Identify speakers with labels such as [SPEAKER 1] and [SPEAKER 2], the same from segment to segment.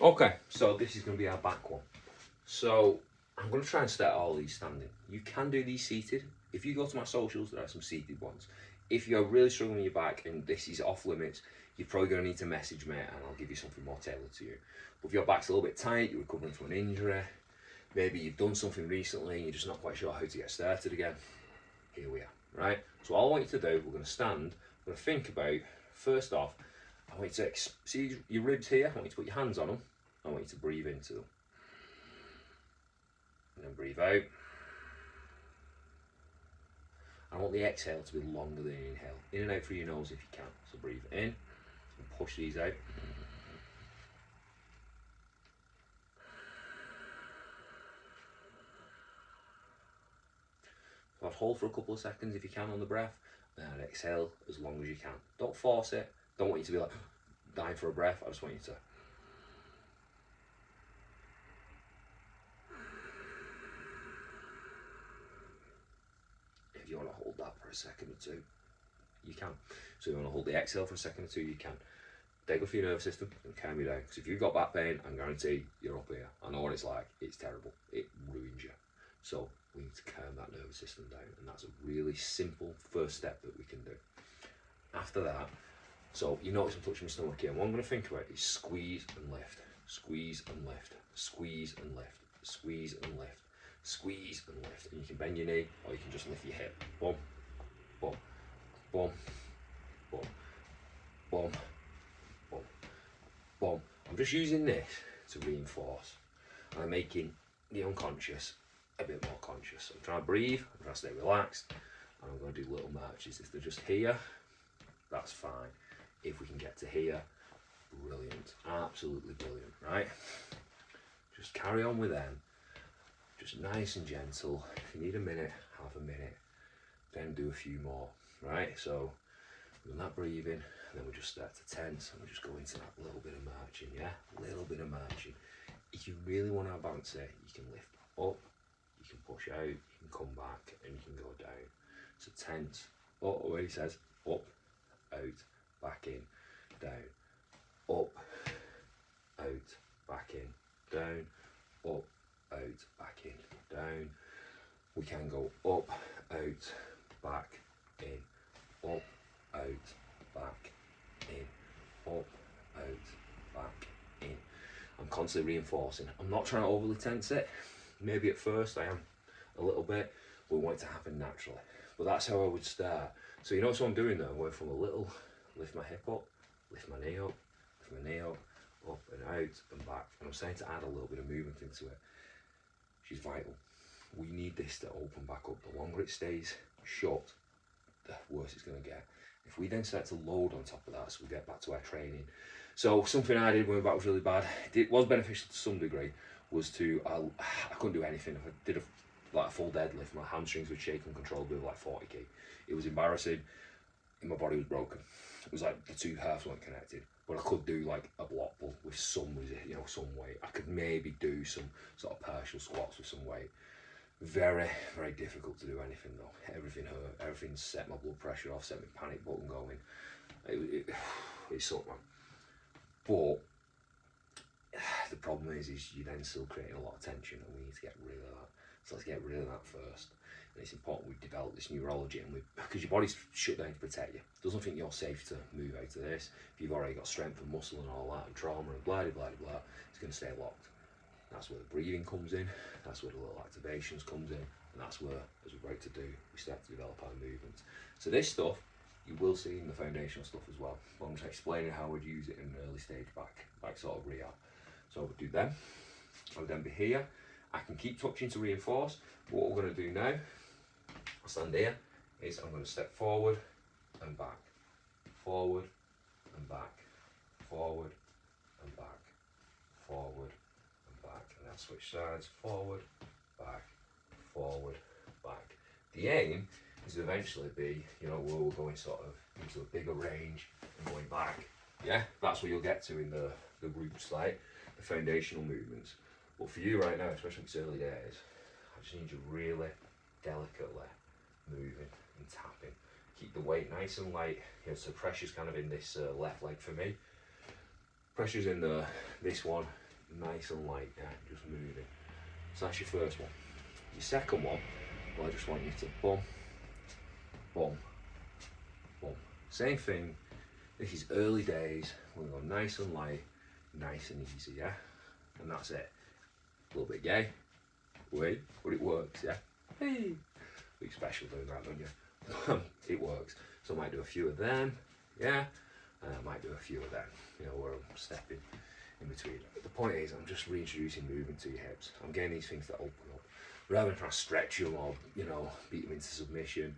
[SPEAKER 1] Okay, so this is going to be our back one. So I'm going to try and start all these standing. You can do these seated. If you go to my socials, there are some seated ones. If you're really struggling with your back and this is off limits, you're probably going to need to message me and I'll give you something more tailored to you. But if your back's a little bit tight, you're recovering from an injury, maybe you've done something recently and you're just not quite sure how to get started again, here we are, right? So all I want you to do, we're going to stand, we're going to think about, first off, I want you to see your ribs here, I want you to put your hands on them, I want you to breathe into them. And then breathe out. I want the exhale to be longer than the inhale. In and out through your nose if you can. So breathe in and push these out. So I'd hold for a couple of seconds if you can on the breath, and then exhale as long as you can. Don't force it. Don't want you to be like dying for a breath. I just want you to. If you want to hold that for a second or two, you can. So you want to hold the exhale for a second or two, you can. Take off your nervous system and calm you down. Because if you've got back pain, I guarantee you're up here. I know what it's like. It's terrible. It ruins you. So we need to calm that nervous system down, and that's a really simple first step that we can do. After that, so you notice I'm touching my stomach here, and what I'm going to think about is squeeze and lift, squeeze and lift, squeeze and lift, squeeze and lift, squeeze and lift, and you can bend your knee or you can just lift your hip. Boom, boom, boom, boom, boom, boom, boom. I'm just using this to reinforce, and I'm making the unconscious a bit more conscious. I'm trying to breathe, I'm trying to stay relaxed, and I'm going to do little marches. If they're just here, that's fine. If we can get to here, brilliant, absolutely brilliant, right? Just carry on with them, just nice and gentle. If you need a minute, half a minute, then do a few more, right? So we're not breathing, and then we just start to tense, and we just go into that little bit of marching, yeah? Little bit of marching. If you really want to bounce it, you can lift up, you can push out, you can come back, and you can go down. So tense, where he says, up, out, back in, down, up, out, back in, down, up, out, back in, down. We can go up, out, back, in, up, out, back, in, up, out, back, in. I'm constantly reinforcing. I'm not trying to overly tense it. Maybe at first I am a little bit, but we want it to happen naturally. But that's how I would start. So you notice what I'm doing though? I'm going from a little, lift my hip up, lift my knee up, lift my knee up and out and back. And I'm starting to add a little bit of movement into it. She's vital. We need this to open back up. The longer it stays shut, the worse it's going to get. If we then start to load on top of that, so we get back to our training. So something I did when my back was really bad, it was beneficial to some degree, was to, I couldn't do anything. If I did a full deadlift, my hamstrings would shake uncontrollably with like 40 kg. It was embarrassing, and my body was broken. It was like the two halves weren't connected. But I could do like a block pull with some weight. I could maybe do some sort of partial squats with some weight. Very, very difficult to do anything though. Everything hurt. Everything set my blood pressure off, set my panic button going. It sucked, man. But the problem is you're then still creating a lot of tension, and we need to get rid of that. So let's get rid of that first. And it's important we develop this neurology, and because your body's shut down to protect you. It doesn't think you're safe to move out of this. If you've already got strength and muscle and all that, and trauma and blah blah blah, it's going to stay locked. That's where the breathing comes in. That's where the little activations comes in, and that's where, as we're about to do, we start to develop our movements. So this stuff you will see in the foundational stuff as well. But I'm just explaining how we'd use it in an early stage back sort of rehab. So we'll do them. I would then be here. I can keep touching to reinforce. But what we're going to do now, I'll stand here, is I'm going to step forward and back, forward and back, forward and back, forward and back. And then switch sides, forward, back, back. The aim is to eventually be, where we're going sort of into a bigger range and going back. Yeah, that's where you'll get to in the groups, like the foundational movements. But for you right now, especially in its early days, I just need you really delicately moving and tapping. Keep the weight nice and light. So pressure's kind of in this left leg for me. Pressure's in this one. nice and light, yeah, just moving. So that's your first one. Your second one, well, I just want you to boom, boom, boom. Same thing. This is early days. We're going to go nice and light, nice and easy, yeah? And that's it. A little bit gay, wait, but it works, yeah? Hey! Look special doing that, don't you? It works. So I might do a few of them, yeah? And I might do a few of them, you know, where I'm stepping in between. But the point is, I'm just reintroducing movement to your hips. I'm getting these things that open up. Rather than trying to stretch them or, you know, beat them into submission,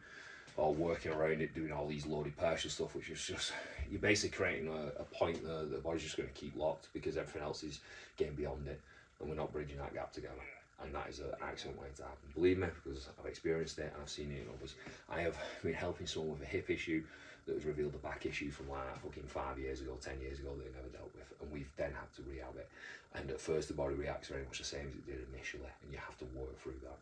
[SPEAKER 1] or working around it, doing all these loaded partial stuff, which is just, you're basically creating a point there that the body's just going to keep locked because everything else is getting beyond it, and we're not bridging that gap together. And that is an excellent way to happen. Believe me, because I've experienced it and I've seen it in others. I have been helping someone with a hip issue that was revealed a back issue from like fucking 5 years ago, 10 years ago that they never dealt with, and we've then had to rehab it. And at first the body reacts very much the same as it did initially, and you have to work through that.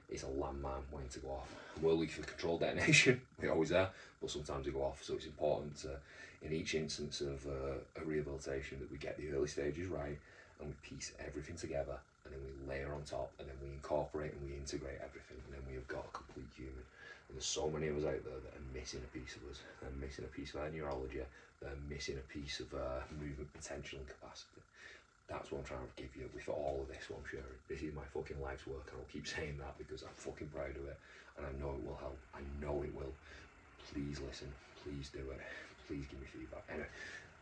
[SPEAKER 1] It's a landmine waiting to go off. We're looking for controlled detonation, we always are, but sometimes they go off. So it's important in each instance of a rehabilitation that we get the early stages right, and we piece everything together, and then we layer on top, and then we incorporate and we integrate everything, and then we have got a complete human. And there's so many of us out there that are missing a piece of us. They're missing a piece of our neurology, they're missing a piece of movement potential and capacity. That's what I'm trying to give you with all of this what I'm sharing. This is my fucking life's work, and I'll keep saying that because I'm fucking proud of it, and I know it will help. I know it will. Please listen, please do it, please give me feedback. Anyway,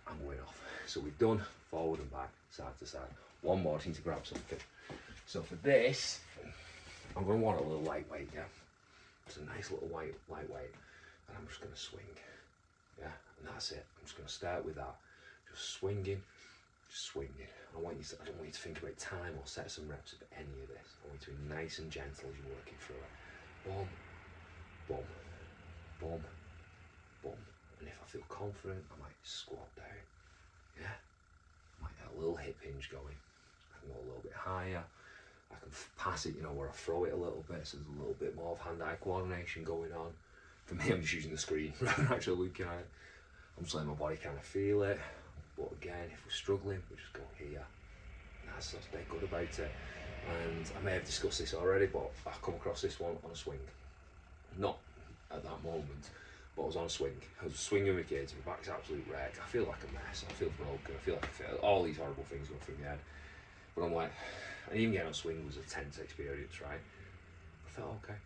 [SPEAKER 1] I'm going off. So we've done forward and back, side to side. One more, I need to grab something. So for this, I'm going to want a little lightweight, yeah? It's a nice little lightweight, and I'm just going to swing, yeah? And that's it. I'm just going to start with that, just swinging. I don't want you to think about time or set some reps of any of this. I want you to be nice and gentle as you're working through it. Boom, boom, boom, boom. And if I feel confident, I might squat down. Yeah, I might get a little hip hinge going. I can go a little bit higher. I can pass it, you know, where I throw it a little bit, so there's a little bit more of hand-eye coordination going on. For me, I'm just using the screen rather than actually looking at it. I'm just letting my body kind of feel it. But again, if we're struggling, we just go here. And that's dead good about it. And I may have discussed this already, but I come across this one on a swing. Not at that moment, but I was on a swing. I was swinging with kids, my back's absolute wreck. I feel like a mess, I feel broken, I feel like all these horrible things going through my head. But I'm like, and even getting on a swing was a tense experience, right? I felt okay.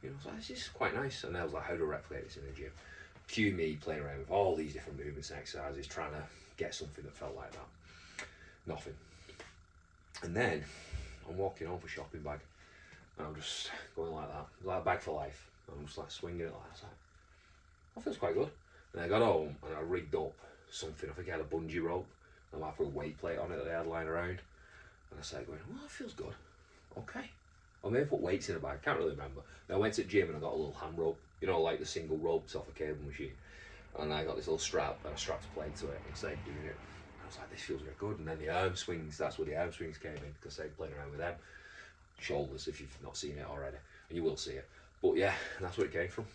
[SPEAKER 1] You know, so this is quite nice. And I was like, how do I replicate this in the gym? Cue me playing around with all these different movements and exercises, trying to get something that felt like that. Nothing. And then I'm walking home for shopping bag, and I'm just going like that, like a bag for life. And I'm just like swinging it like that. I was like, that feels quite good. And I got home and I rigged up something. I think I had a bungee rope, and I put a weight plate on it that they had lying around. And I started going, well, that feels good. Okay. I may have put weights in a bag, can't really remember. Then I went to the gym and I got a little hand rope, you know, like the single ropes off a cable machine. And I got this little strap and I strapped a plate to it and started doing it. I was like, this feels very good. And then the arm swings, that's where the arm swings came in, because I started playing around with them. Shoulders, if you've not seen it already, and you will see it. But yeah, that's where it came from.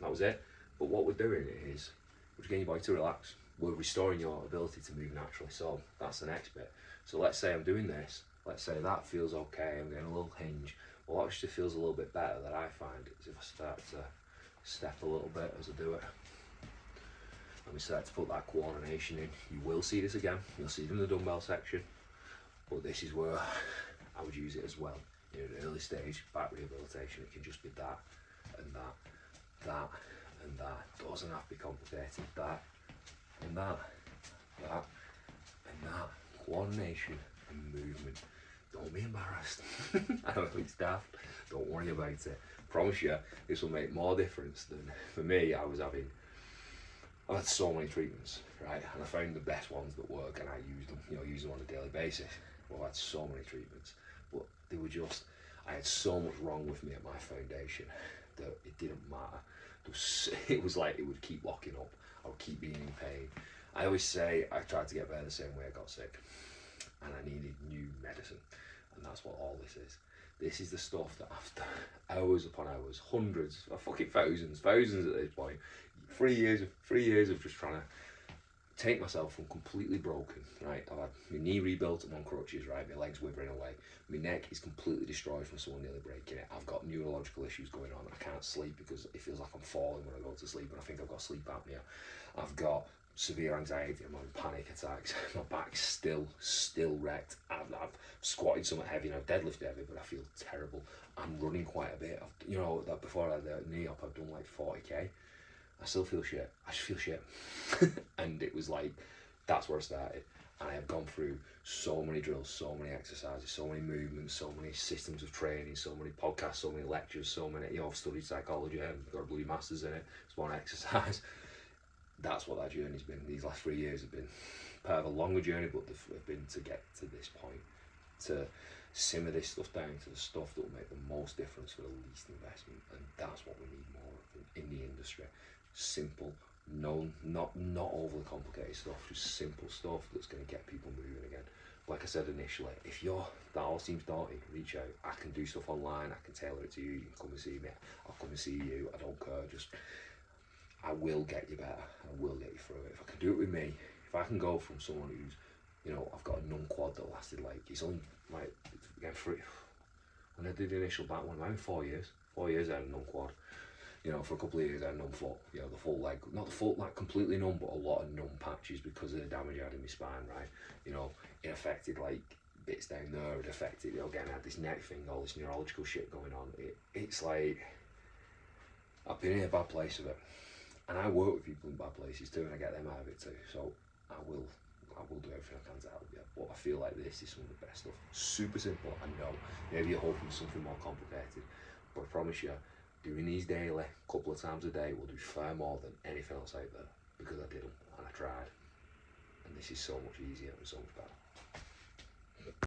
[SPEAKER 1] That was it. But what we're doing is, we're just getting your body to relax. We're restoring your ability to move naturally. So that's the next bit. So let's say I'm doing this. Let's say that feels okay, I'm getting a little hinge. Well, what actually feels a little bit better that I find is if I start to step a little bit as I do it. And we start to put that coordination in. You will see this again, you'll see it in the dumbbell section, but this is where I would use it as well. In an early stage back rehabilitation, it can just be that and that, that and that. It doesn't have to be complicated. That and that, that and that. Coordination and movement. Don't be embarrassed. I know it's daft. Don't worry about it. Promise you, this will make more difference than for me. I've had so many treatments, right? And I found the best ones that work, and I use them. You know, use them on a daily basis. Well, I had so many treatments, but they were just. I had so much wrong with me at my foundation that it didn't matter. It was like it would keep locking up. I would keep being in pain. I always say I tried to get better the same way I got sick, and I needed new medicine. And that's what all this is. This is the stuff that after hours upon hours, hundreds, fucking thousands at this point, 3 years of just trying to take myself from completely broken, right? I've had my knee rebuilt, I'm on crutches, right? My leg's withering away. My neck is completely destroyed from someone nearly breaking it. I've got neurological issues going on. I can't sleep because it feels like I'm falling when I go to sleep, and I think I've got sleep apnea. I've got severe anxiety, I'm having panic attacks. My back's still wrecked. I've squatted something heavy and I've deadlifted heavy, but I feel terrible. I'm running quite a bit. That before I had the knee up, I've done like 40k. I still feel shit. I just feel shit. And it was like, that's where I started. And I have gone through so many drills, so many exercises, so many movements, so many systems of training, so many podcasts, so many lectures, so many, I've studied psychology, I've got a bloody master's in it, it's one exercise. That's what that journey's been. These last 3 years have been part of a longer journey, but they've been to get to this point, to simmer this stuff down to the stuff that will make the most difference for the least investment. And that's what we need more of in the industry. Simple, not overly complicated stuff, just simple stuff that's going to get people moving again. Like I said initially, if that all seems daunting, reach out. I can do stuff online, I can tailor it to you, you can come and see me, I'll come and see you, I don't care, I will get you better, I will get you through it. If I can do it with me, if I can go from someone who's, I've got a numb quad that lasted it's only again when I did the initial back one, around 4 years. 4 years I had a numb quad. For a couple of years I had a numb foot, the full leg, not the full, completely numb, but a lot of numb patches because of the damage I had in my spine, right? It affected bits down there, it affected, again, I had this neck thing, all this neurological shit going on. It's like, I've been in a bad place of it. And I work with people in bad places too, and I get them out of it too. So I will do everything I can to help you. But I feel like this is some of the best stuff. Super simple, I know. Maybe you're hoping for something more complicated, but I promise you, doing these daily, a couple of times a day, will do far more than anything else out there, because I did them and I tried. And this is so much easier and so much better.